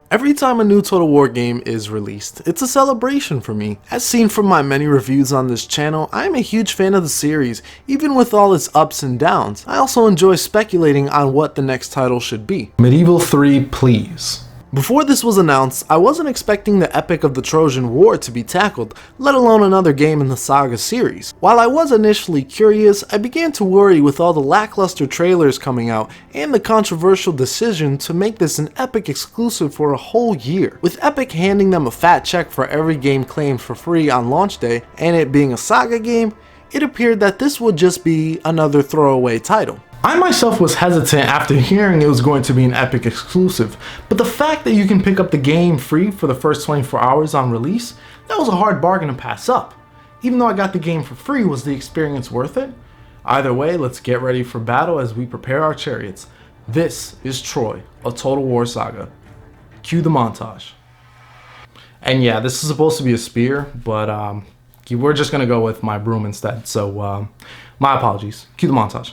Every time a new Total War game is released, it's a celebration for me. As seen from my many reviews on this channel, I am a huge fan of the series, even with all its ups and downs. I also enjoy speculating on what the next title should be. Medieval 3, please. Before this was announced, I wasn't expecting the epic of the Trojan War to be tackled, let alone another game in the Saga series. While I was initially curious, I began to worry with all the lackluster trailers coming out and the controversial decision to make this an Epic exclusive for a whole year. With Epic handing them a fat check for every game claimed for free on launch day, and it being a Saga game, it appeared that this would just be another throwaway title. I myself was hesitant after hearing it was going to be an Epic exclusive, but the fact that you can pick up the game free for the first 24 hours on release, that was a hard bargain to pass up. Even though I got the game for free, was the experience worth it? Either way, let's get ready for battle as we prepare our chariots. This is Troy, a Total War Saga. Cue the montage. And yeah, this is supposed to be a spear, but we're just gonna go with my broom instead, so my apologies. Cue the montage.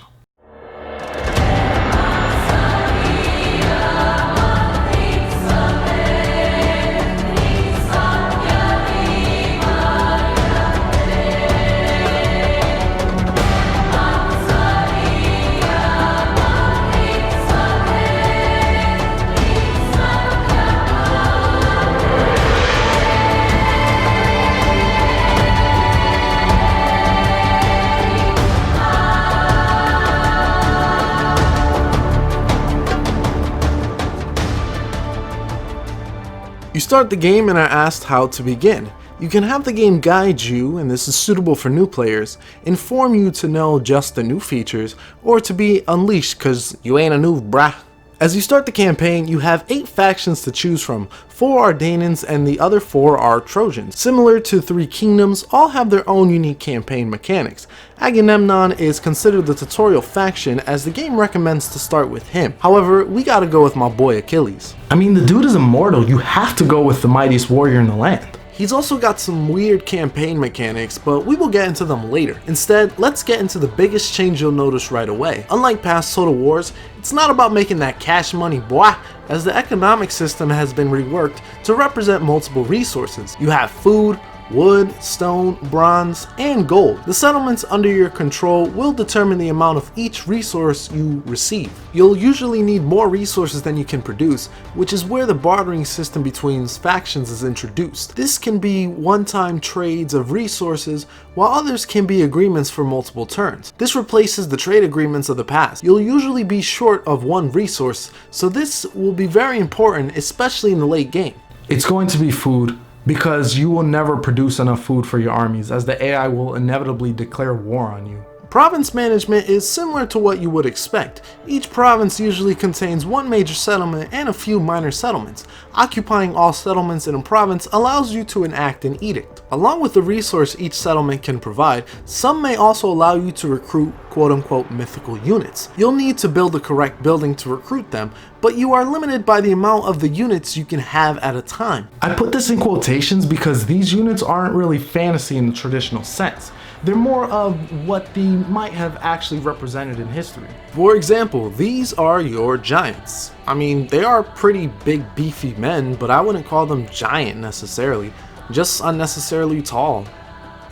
You start the game and are asked how to begin. You can have the game guide you, and this is suitable for new players, inform you to know just the new features, or to be unleashed cause you ain't a noob brah. As you start the campaign, you have 8 factions to choose from. 4 are Danemons and the other 4 are Trojans. Similar to 3 Kingdoms, all have their own unique campaign mechanics. Agamemnon is considered the tutorial faction as the game recommends to start with him. However, we gotta go with my boy Achilles. I mean, the dude is immortal, you have to go with the mightiest warrior in the land. He's also got some weird campaign mechanics, but we will get into them later. Instead, let's get into the biggest change you'll notice right away. Unlike past Total Wars, it's not about making that cash money boy, as the economic system has been reworked to represent multiple resources. You have food, wood, stone, bronze, and gold. The settlements under your control will determine the amount of each resource you receive. You'll usually need more resources than you can produce, which is where the bartering system between factions is introduced. This can be one-time trades of resources, while others can be agreements for multiple turns. This replaces the trade agreements of the past. You'll usually be short of one resource, so this will be very important, especially in the late game. It's going to be food, because you will never produce enough food for your armies, as the AI will inevitably declare war on you. Province management is similar to what you would expect. Each province usually contains one major settlement and a few minor settlements. Occupying all settlements in a province allows you to enact an edict. Along with the resource each settlement can provide, some may also allow you to recruit quote-unquote mythical units. You'll need to build the correct building to recruit them, but you are limited by the amount of the units you can have at a time. I put this in quotations because these units aren't really fantasy in the traditional sense. They're more of what they might have actually represented in history. For example, these are your giants. I mean, they are pretty big beefy men, but I wouldn't call them giant necessarily, just unnecessarily tall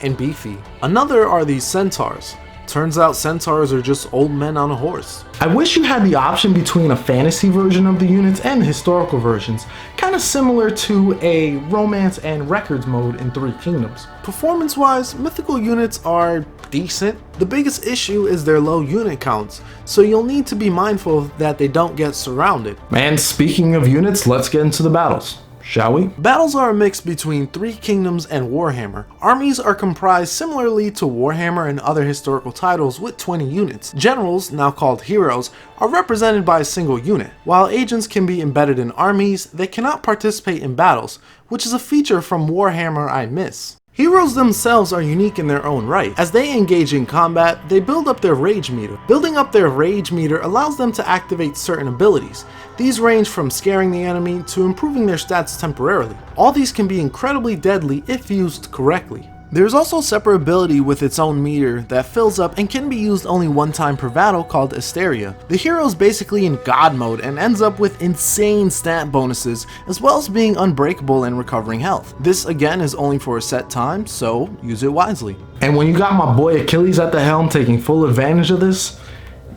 and beefy. Another are these centaurs. Turns out centaurs are just old men on a horse. I wish you had the option between a fantasy version of the units and historical versions, kind of similar to a romance and records mode in 3 Kingdoms. Performance-wise, mythical units are decent. The biggest issue is their low unit counts, so you'll need to be mindful that they don't get surrounded. And speaking of units, let's get into the battles. Shall we? Battles are a mix between 3 Kingdoms and Warhammer. Armies are comprised similarly to Warhammer and other historical titles with 20 units. Generals, now called heroes, are represented by a single unit. While agents can be embedded in armies, they cannot participate in battles, which is a feature from Warhammer I miss. Heroes themselves are unique in their own right. As they engage in combat, they build up their rage meter. Building up their rage meter allows them to activate certain abilities. These range from scaring the enemy to improving their stats temporarily. All these can be incredibly deadly if used correctly. There's also separability with its own meter that fills up and can be used only one time per battle called Asteria. The hero is basically in God mode and ends up with insane stat bonuses as well as being unbreakable and recovering health. This again is only for a set time, so use it wisely. And when you got my boy Achilles at the helm taking full advantage of this,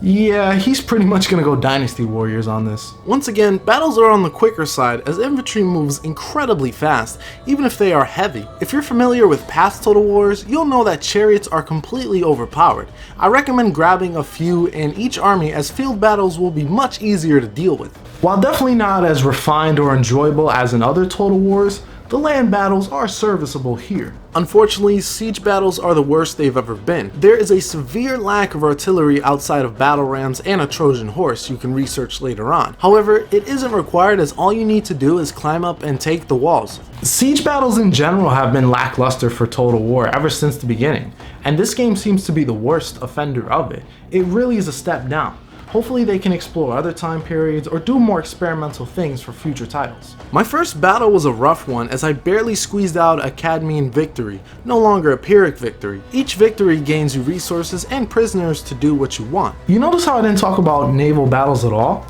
yeah, he's pretty much gonna go Dynasty Warriors on this. Once again, battles are on the quicker side as infantry moves incredibly fast, even if they are heavy. If you're familiar with past Total Wars, you'll know that chariots are completely overpowered. I recommend grabbing a few in each army as field battles will be much easier to deal with. While definitely not as refined or enjoyable as in other Total Wars, the land battles are serviceable here. Unfortunately, siege battles are the worst they've ever been. There is a severe lack of artillery outside of battle rams and a Trojan horse you can research later on. However, it isn't required as all you need to do is climb up and take the walls. Siege battles in general have been lackluster for Total War ever since the beginning, and this game seems to be the worst offender of it. It really is a step down. Hopefully they can explore other time periods or do more experimental things for future titles. My first battle was a rough one as I barely squeezed out a Cadmean victory, no longer a Pyrrhic victory. Each victory gains you resources and prisoners to do what you want. You notice how I didn't talk about naval battles at all?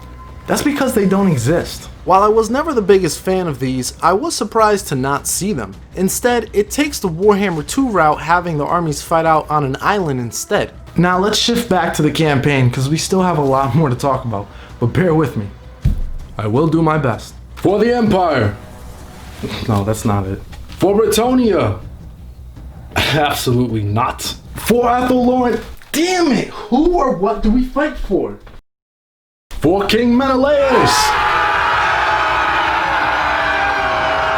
That's because they don't exist. While I was never the biggest fan of these, I was surprised to not see them. Instead, it takes the Warhammer 2 route having the armies fight out on an island instead. Now let's shift back to the campaign because we still have a lot more to talk about, but bear with me. I will do my best. For the Empire! No, that's not it. For Britannia! Absolutely not. For Athelloren! Damn it! Who or what do we fight for? For King Menelaus!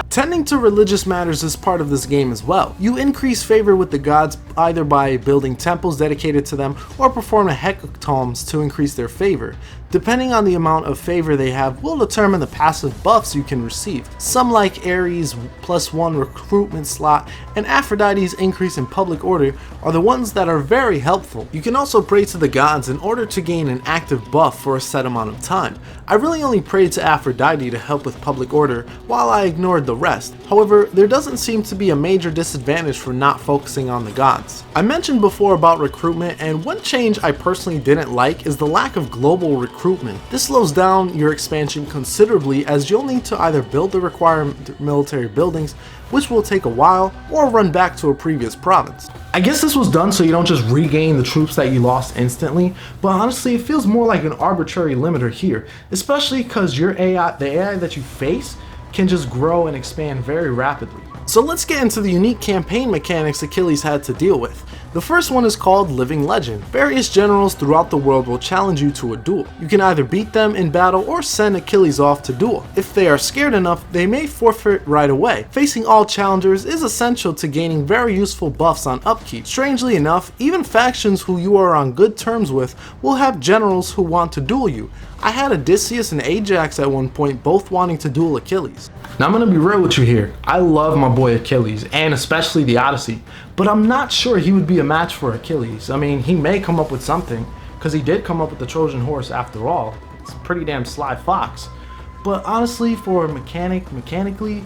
Tending to religious matters is part of this game as well. You increase favor with the gods either by building temples dedicated to them or perform hecatombs to increase their favor. Depending on the amount of favor they have will determine the passive buffs you can receive. Some like Ares' +1 recruitment slot and Aphrodite's increase in public order are the ones that are very helpful. You can also pray to the gods in order to gain an active buff for a set amount of time. I really only prayed to Aphrodite to help with public order while I ignored the rest. However, there doesn't seem to be a major disadvantage for not focusing on the gods. I mentioned before about recruitment, and one change I personally didn't like is the lack of global recruitment. This slows down your expansion considerably as you'll need to either build the required military buildings, which will take a while, or run back to a previous province. I guess this was done so you don't just regain the troops that you lost instantly, but honestly it feels more like an arbitrary limiter here, especially because your AI, the AI that you face, can just grow and expand very rapidly. So let's get into the unique campaign mechanics Achilles had to deal with. The first one is called Living Legend. Various generals throughout the world will challenge you to a duel. You can either beat them in battle or send Achilles off to duel. If they are scared enough, they may forfeit right away. Facing all challengers is essential to gaining very useful buffs on upkeep. Strangely enough, even factions who you are on good terms with will have generals who want to duel you. I had Odysseus and Ajax at one point both wanting to duel Achilles. Now I'm gonna be real with you here. I love my boy Achilles, and especially the Odyssey, but I'm not sure he would be a match for Achilles. I mean, he may come up with something, because he did come up with the Trojan horse after all. It's a pretty damn sly fox. But honestly, for mechanically,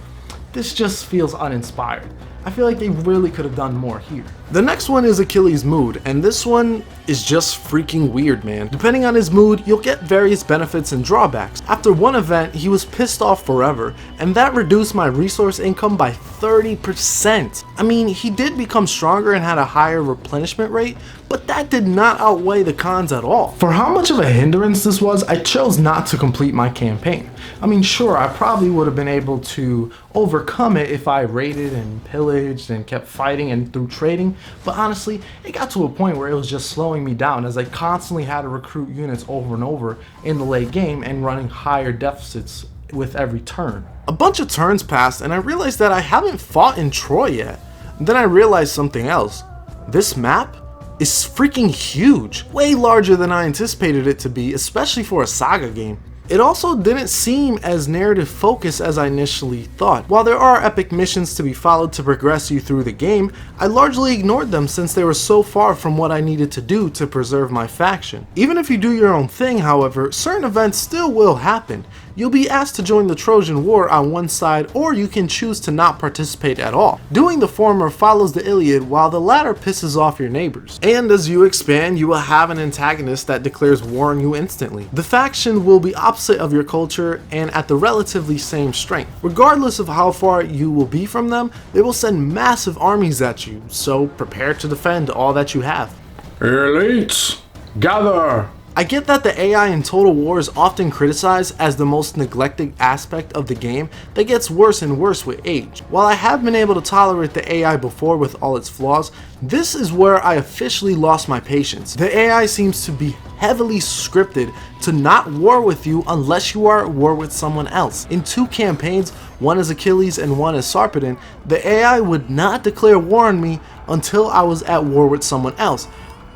this just feels uninspired. I feel like they really could have done more here. The next one is Achilles' mood, and this one is just freaking weird, man. Depending on his mood, you'll get various benefits and drawbacks. After one event, he was pissed off forever, and that reduced my resource income by 30%. I mean, he did become stronger and had a higher replenishment rate, but that did not outweigh the cons at all. For how much of a hindrance this was, I chose not to complete my campaign. I mean, sure, I probably would have been able to overcome it if I raided and pillaged and kept fighting and through trading, but honestly, it got to a point where it was just slowing me down as I constantly had to recruit units over and over in the late game and running higher deficits with every turn. A bunch of turns passed and I realized that I haven't fought in Troy yet. Then I realized something else. This map is freaking huge, way larger than I anticipated it to be, especially for a Saga game. It also didn't seem as narrative focused as I initially thought. While there are epic missions to be followed to progress you through the game, I largely ignored them since they were so far from what I needed to do to preserve my faction. Even if you do your own thing, however, certain events still will happen. You'll be asked to join the Trojan War on one side, or you can choose to not participate at all. Doing the former follows the Iliad, while the latter pisses off your neighbors. And as you expand, you will have an antagonist that declares war on you instantly. The faction will be opposite of your culture and at the relatively same strength. Regardless of how far you will be from them, they will send massive armies at you, so prepare to defend all that you have. Elites, gather! I get that the AI in Total War is often criticized as the most neglected aspect of the game that gets worse and worse with age. While I have been able to tolerate the AI before with all its flaws, this is where I officially lost my patience. The AI seems to be heavily scripted to not war with you unless you are at war with someone else. In 2 campaigns, one as Achilles and one as Sarpedon, the AI would not declare war on me until I was at war with someone else.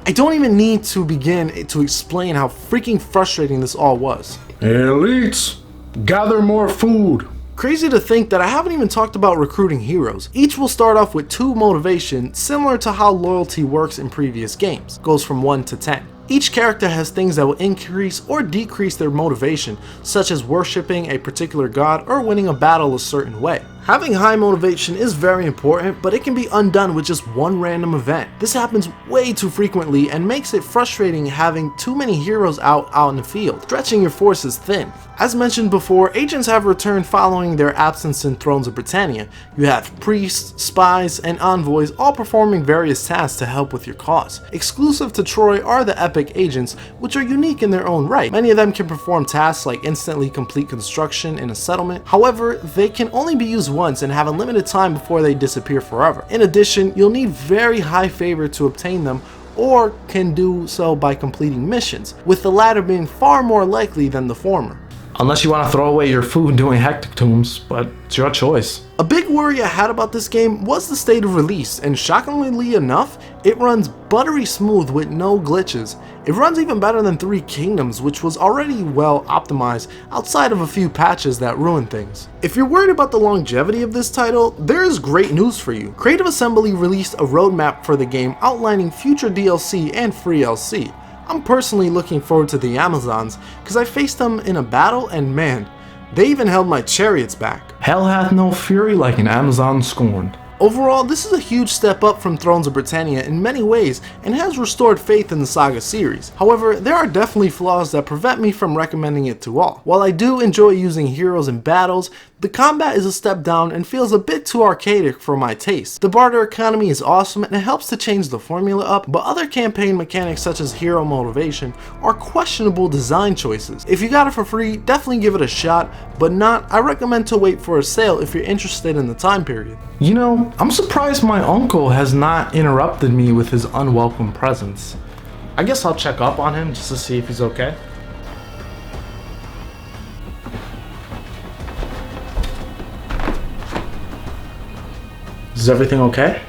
I don't even need to begin to explain how freaking frustrating this all was. Elites, gather more food! Crazy to think that I haven't even talked about recruiting heroes. Each will start off with 2 motivation, similar to how loyalty works in previous games. Goes from 1 to 10. Each character has things that will increase or decrease their motivation, such as worshipping a particular god or winning a battle a certain way. Having high motivation is very important, but it can be undone with just one random event. This happens way too frequently and makes it frustrating having too many heroes out in the field, stretching your forces thin. As mentioned before, agents have returned following their absence in Thrones of Britannia. You have priests, spies, and envoys all performing various tasks to help with your cause. Exclusive to Troy are the epic agents, which are unique in their own right. Many of them can perform tasks like instantly complete construction in a settlement. However, they can only be used once and have a limited time before they disappear forever. In addition, you'll need very high favor to obtain them, or can do so by completing missions, with the latter being far more likely than the former. Unless you want to throw away your food doing hecatombs, but it's your choice. A big worry I had about this game was the state of release, and shockingly enough, it runs buttery smooth with no glitches. It runs even better than 3 Kingdoms, which was already well optimized outside of a few patches that ruined things. If you're worried about the longevity of this title, there is great news for you. Creative Assembly released a roadmap for the game outlining future DLC and free LC. I'm personally looking forward to the Amazons, because I faced them in a battle and man, they even held my chariots back. Hell hath no fury like an Amazon scorned. Overall, this is a huge step up from Thrones of Britannia in many ways and has restored faith in the Saga series. However, there are definitely flaws that prevent me from recommending it to all. While I do enjoy using heroes in battles, the combat is a step down and feels a bit too archaic for my taste. The barter economy is awesome and it helps to change the formula up, but other campaign mechanics such as hero motivation are questionable design choices. If you got it for free, definitely give it a shot, but I recommend to wait for a sale if you're interested in the time period. You know, I'm surprised my uncle has not interrupted me with his unwelcome presence. I guess I'll check up on him just to see if he's okay. Is everything okay?